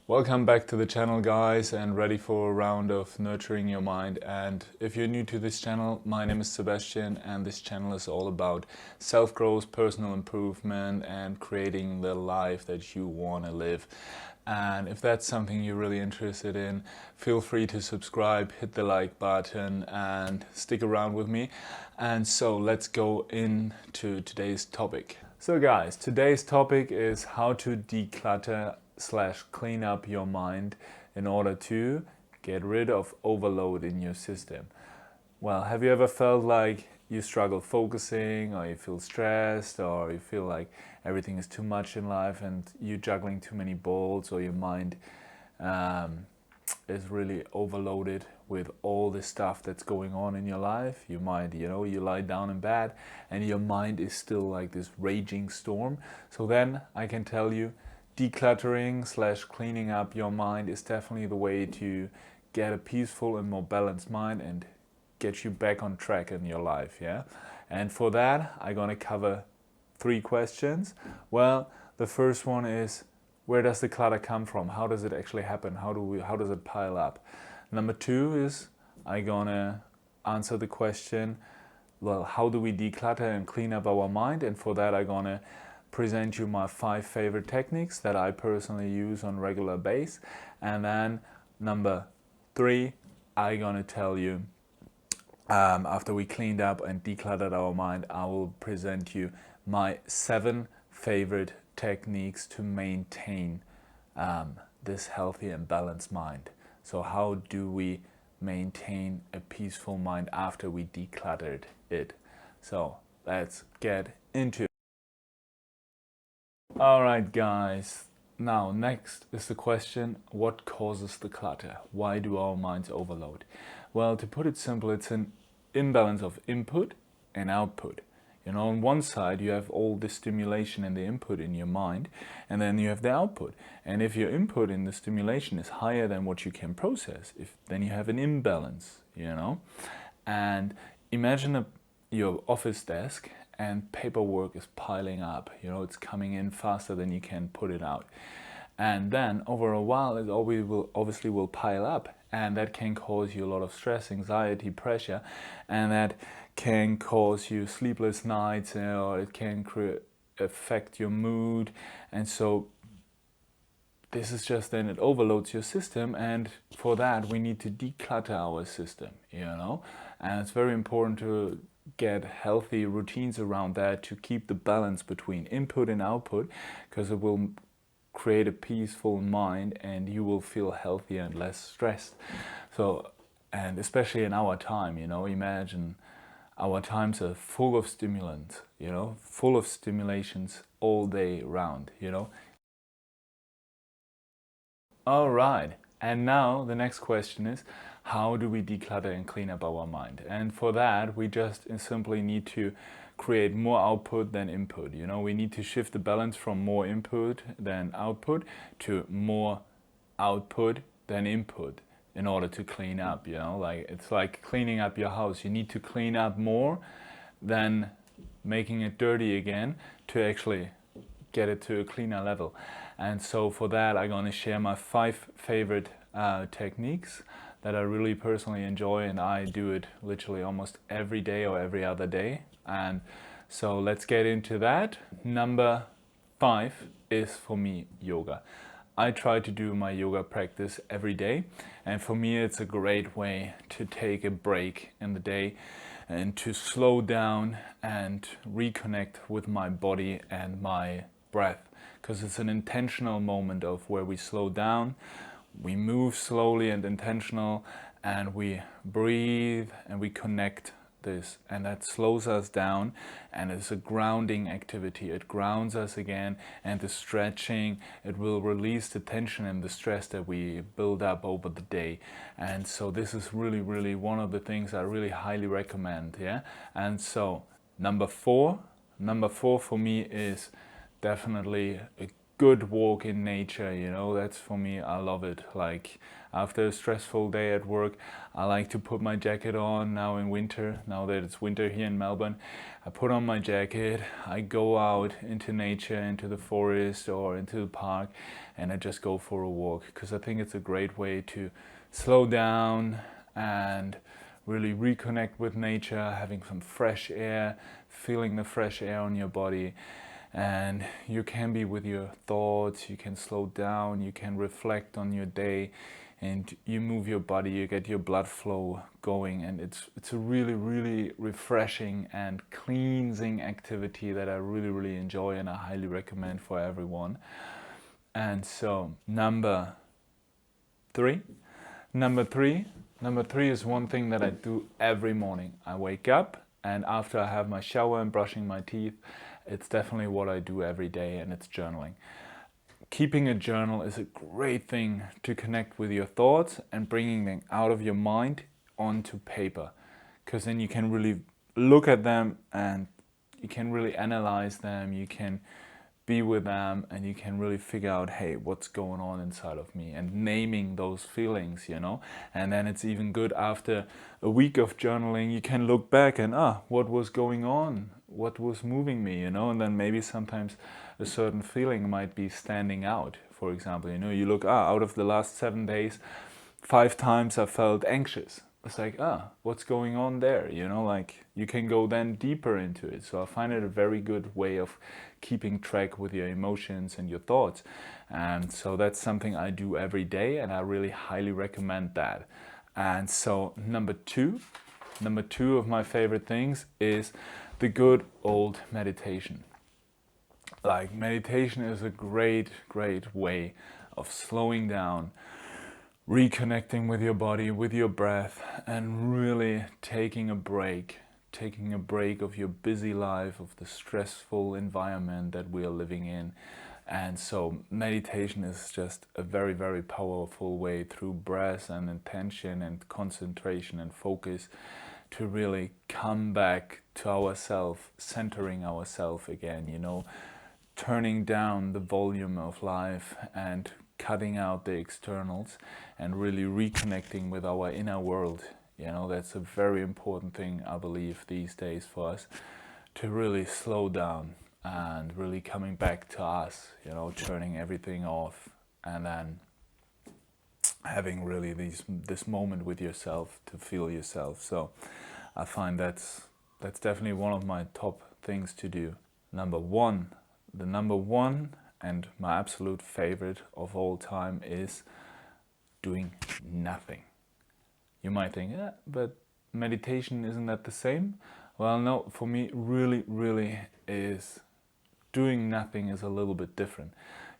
Welcome back to the channel, guys, and ready for a round of nurturing your mind. And if you're new to this channel, my name is Sebastian, and this channel is all about self-growth, personal improvement, and creating the life that you want to live. And if that's something you're really interested in, feel free to subscribe, hit the like button, and stick around with me. And so let's go into today's topic. So guys, today's topic is how to declutter / clean up your mind in order to get rid of overload in your system. Well, have you ever felt like you struggle focusing, or you feel stressed, or you feel like everything is too much in life and you're juggling too many balls, or your mind is really overloaded with all the stuff that's going on in your life? You might, you lie down in bed and your mind is still like this raging storm. So then I can tell you, decluttering / cleaning up your mind is definitely the way to get a peaceful and more balanced mind and get you back on track in your life. And for that, I'm gonna cover 3 questions. Well, the first one is, where does the clutter come from? How does it actually happen? How does it pile up? Number 2 is, I'm gonna answer the question, well, how do we declutter and clean up our mind? And for that, I'm gonna present you my 5 favorite techniques that I personally use on a regular basis. And then number 3, I'm gonna tell you, after we cleaned up and decluttered our mind, I will present you my 7 favorite techniques to maintain this healthy and balanced mind. So how do we maintain a peaceful mind after we decluttered it? So let's get into it. Alright guys, now next is the question, what causes the clutter? Why do our minds overload? Well, to put it simple, it's an imbalance of input and output. On one side you have all the stimulation and the input in your mind, and then you have the output. And if your input in the stimulation is higher than what you can process, then you have an imbalance, And imagine your office desk and paperwork is piling up. It's coming in faster than you can put it out. And then over a while it obviously will pile up, and that can cause you a lot of stress, anxiety, pressure, and that can cause you sleepless nights, or it can affect your mood. And so this is just, then it overloads your system, and for that we need to declutter our system, and it's very important to get healthy routines around that to keep the balance between input and output, because it will create a peaceful mind and you will feel healthier and less stressed. So, and especially in our time, imagine our times are full of stimulants, full of stimulations all day round, All right, and now the next question is, how do we declutter and clean up our mind? And for that, we just simply need to create more output than input. We need to shift the balance from more input than output to more output than input in order to clean up. Like it's like cleaning up your house. You need to clean up more than making it dirty again to actually get it to a cleaner level. And so for that, I'm going to share my 5 favorite techniques that I really personally enjoy, and I do it literally almost every day or every other day. And so let's get into that. Number 5 is for me yoga. I try to do my yoga practice every day, and for me it's a great way to take a break in the day and to slow down and reconnect with my body and my breath, because it's an intentional moment of where we slow down, we move slowly and intentional, and we breathe and we connect this, and that slows us down, and it's a grounding activity. It grounds us again, and the stretching, it will release the tension and the stress that we build up over the day. And so this is really one of the things I really highly recommend. And so number four for me is definitely a good walk in nature, you know, that's for me, I love it. Like after a stressful day at work, I like to put my jacket on now in winter, now that it's winter here in Melbourne. I put on my jacket, I go out into nature, into the forest or into the park, and I just go for a walk, because I think it's a great way to slow down and really reconnect with nature, having some fresh air, feeling the fresh air on your body. And you can be with your thoughts, you can slow down, you can reflect on your day, and you move your body, you get your blood flow going, and it's a really refreshing and cleansing activity that I really enjoy, and I highly recommend for everyone. And so number three is one thing that I do every morning. I wake up, and after I have my shower and brushing my teeth, it's definitely what I do every day, and it's journaling. Keeping a journal is a great thing to connect with your thoughts and bringing them out of your mind onto paper, because then you can really look at them and you can really analyze them, you can be with them, and you can really figure out, hey, what's going on inside of me, and naming those feelings, you know. And then it's even good after a week of journaling, you can look back and what was going on, what was moving me, you know. And then maybe sometimes a certain feeling might be standing out. For example, you know, you look, out of the last 7 days, 5 times I felt anxious. It's like, what's going on there? You know, like you can go then deeper into it. So I find it a very good way of keeping track with your emotions and your thoughts. And so that's something I do every day, and I really highly recommend that. And so number two of my favorite things is the good old meditation. Like meditation is a great way of slowing down, reconnecting with your body, with your breath, and really taking a break of your busy life, of the stressful environment that we are living in. And so meditation is just a very powerful way, through breath and intention and concentration and focus, to really come back to ourselves, centering ourselves again, you know, turning down the volume of life and cutting out the externals and really reconnecting with our inner world. You know, that's a very important thing, I believe, these days for us, to really slow down and really coming back to us, you know, turning everything off, and then having really this moment with yourself to feel yourself. So I find that's definitely one of my top things to do. The number one and my absolute favorite of all time is doing nothing. You might think, but meditation, isn't that the same? Well, no, for me, really is. Doing nothing is a little bit different.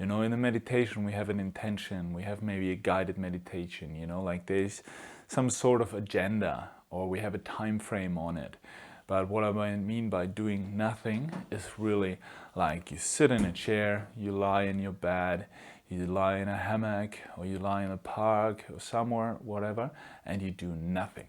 You know, in the meditation, we have an intention, we have maybe a guided meditation, you know, like there's some sort of agenda, or we have a time frame on it. But what I mean by doing nothing is really like you sit in a chair, you lie in your bed, you lie in a hammock, or you lie in a park or somewhere, whatever, and you do nothing.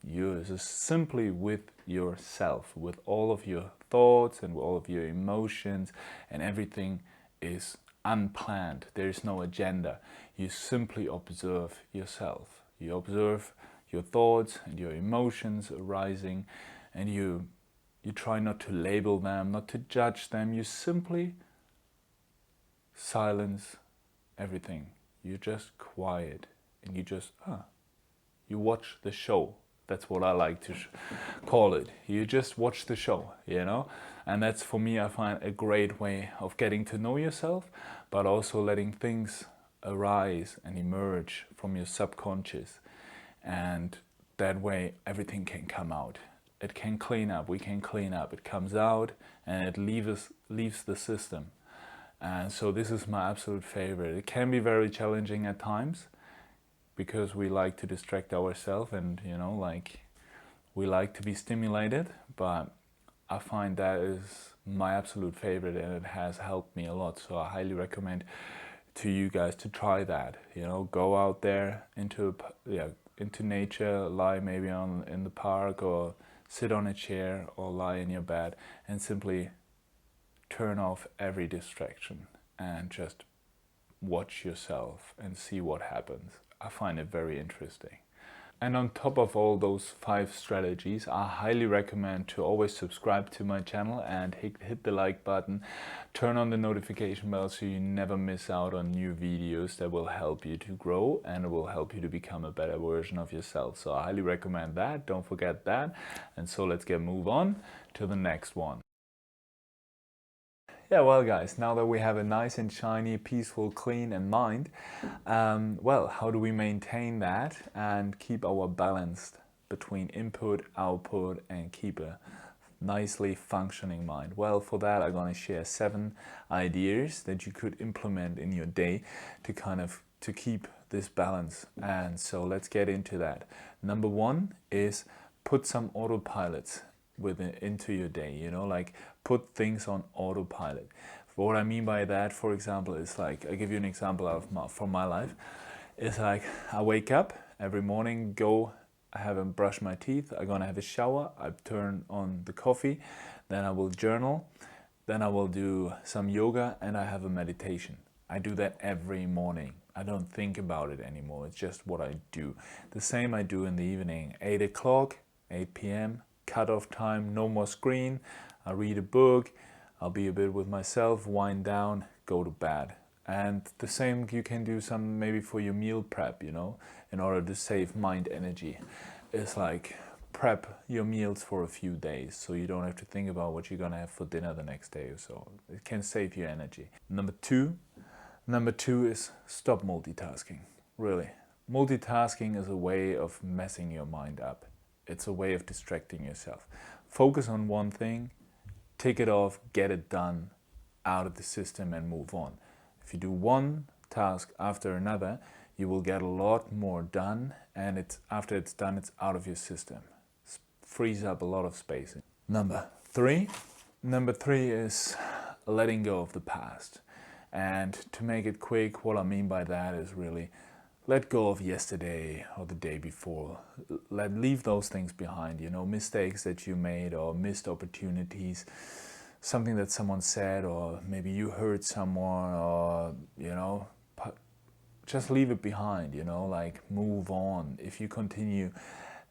You're just simply with yourself, with all of your thoughts and all of your emotions, and everything is unplanned. There is no agenda. You simply observe yourself. You observe your thoughts and your emotions arising, and you try not to label them, not to judge them. You simply silence everything. You're just quiet, and you just you watch the show. That's what I like to call it. You just watch the show, you know? And that's, for me, I find a great way of getting to know yourself, but also letting things arise and emerge from your subconscious. And that way everything can come out. It can clean up, we can clean up. It comes out and it leaves the system. And so this is my absolute favorite. It can be very challenging at times, because we like to distract ourselves, and you know, like we like to be stimulated, but I find that is my absolute favorite, and it has helped me a lot. So I highly recommend to you guys to try that. You know, go out there into nature, lie maybe in the park, or sit on a chair, or lie in your bed, and simply turn off every distraction. and just watch yourself and see what happens. I find it very interesting. And on top of all those 5 strategies, I highly recommend to always subscribe to my channel and hit the like button, turn on the notification bell so you never miss out on new videos that will help you to grow and will help you to become a better version of yourself. So I highly recommend that, don't forget that. And so let's move on to the next one. Yeah, well guys, now that we have a nice and shiny, peaceful, clean and mind, well, how do we maintain that and keep our balance between input, output and keep a nicely functioning mind? Well, for that I'm going to share 7 ideas that you could implement in your day to keep this balance. And so let's get into that. Number 1 is put some autopilots into your day, you know, like put things on autopilot. What I mean by that, for example, is like, I give you an example from my life. It's like I wake up every morning, I haven't brushed my teeth, I'm gonna have a shower, I turn on the coffee, then I will journal, then I will do some yoga and I have a meditation. I do that every morning. I don't think about it anymore, it's just what I do. The same I do in the evening, 8 o'clock, 8 p.m., cut-off time, no more screen. I read a book, I'll be a bit with myself, wind down, go to bed. And the same you can do some maybe for your meal prep, you know, in order to save mind energy. It's like prep your meals for a few days so you don't have to think about what you're gonna have for dinner the next day or so. It can save you energy. Number two is stop multitasking. Really. Multitasking is a way of messing your mind up. It's a way of distracting yourself. Focus on one thing, tick it off, get it done, out of the system and move on. If you do one task after another, you will get a lot more done, and after it's done, it's out of your system. Frees up a lot of space. Number three is letting go of the past. And to make it quick, what I mean by that is really let go of yesterday or the day before. Leave those things behind, you know, mistakes that you made or missed opportunities, something that someone said, or maybe you hurt someone, or, you know, just leave it behind, you know, like move on. If you continue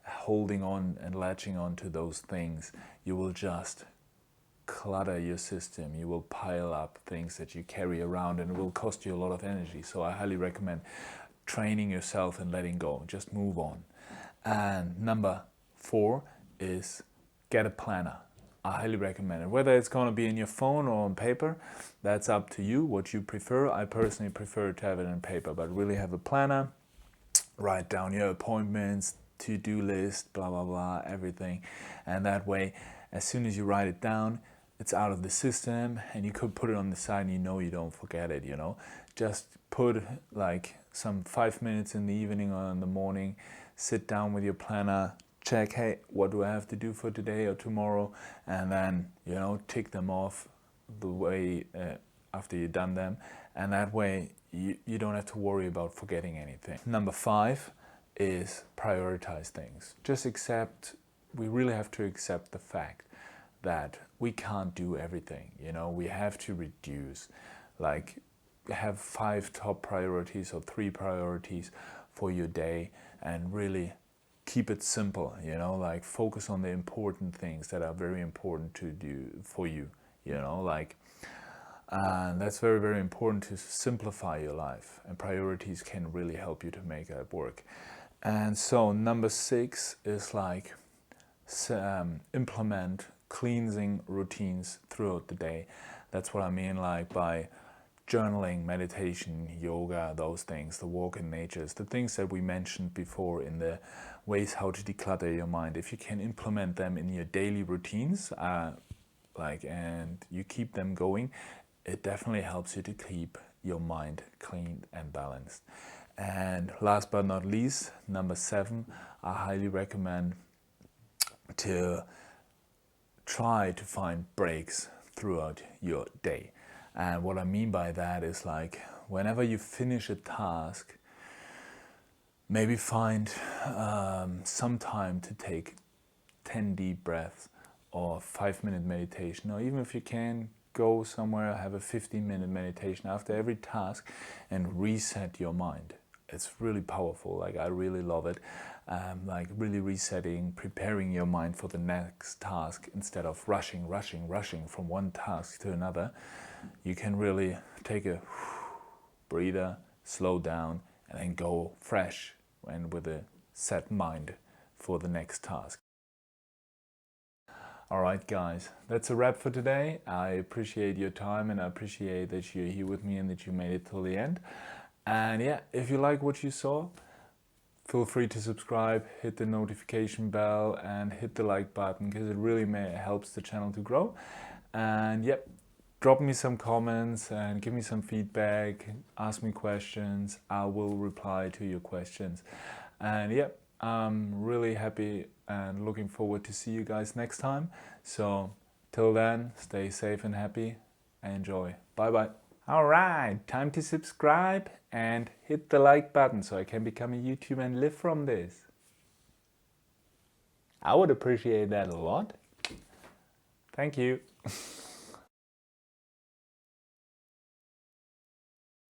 holding on and latching on to those things, you will just clutter your system. You will pile up things that you carry around and it will cost you a lot of energy. So I highly recommend training yourself and letting go. Just move on. And number 4 is get a planner. I highly recommend it. Whether it's going to be in your phone or on paper, that's up to you, what you prefer. I personally prefer to have it in paper, but really have a planner. Write down your appointments, to-do list, blah, blah, blah, everything. And that way, as soon as you write it down, it's out of the system and you could put it on the side and you know you don't forget it, you know. Just put like some 5 minutes in the evening or in the morning, sit down with your planner, check, hey, what do I have to do for today or tomorrow? And then, you know, tick them off the way after you've done them. And that way you don't have to worry about forgetting anything. Number 5 is prioritize things. Just we really have to accept the fact that we can't do everything, you know. We have to reduce, like have 5 top priorities or 3 priorities for your day and really keep it simple, you know, like focus on the important things that are very important to do for you, you know, like, and that's very, very important to simplify your life, and priorities can really help you to make that work. And so number 6 is like implement cleansing routines throughout the day. That's what I mean, like by journaling, meditation, yoga, those things, the walk in nature, the things that we mentioned before in the ways how to declutter your mind. If you can implement them in your daily routines, and you keep them going, it definitely helps you to keep your mind clean and balanced. And last but not least, number 7, I highly recommend to try to find breaks throughout your day. And what I mean by that is like whenever you finish a task, maybe find some time to take 10 deep breaths or 5-minute meditation, or even if you can, go somewhere, have a 15-minute meditation after every task and reset your mind. It's really powerful. Like, I really love it. Like, really resetting, preparing your mind for the next task instead of rushing from one task to another. You can really take a breather, slow down, and then go fresh and with a set mind for the next task. Alright guys, that's a wrap for today. I appreciate your time and I appreciate that you're here with me and that you made it till the end. And yeah, if you like what you saw, feel free to subscribe, hit the notification bell and hit the like button, because it really helps the channel to grow. And yep, drop me some comments and give me some feedback, ask me questions. I will reply to your questions. And yep, I'm really happy and looking forward to see you guys next time. So till then, stay safe and happy and enjoy. Bye bye. Alright, time to subscribe and hit the like button so I can become a YouTuber and live from this. I would appreciate that a lot. Thank you.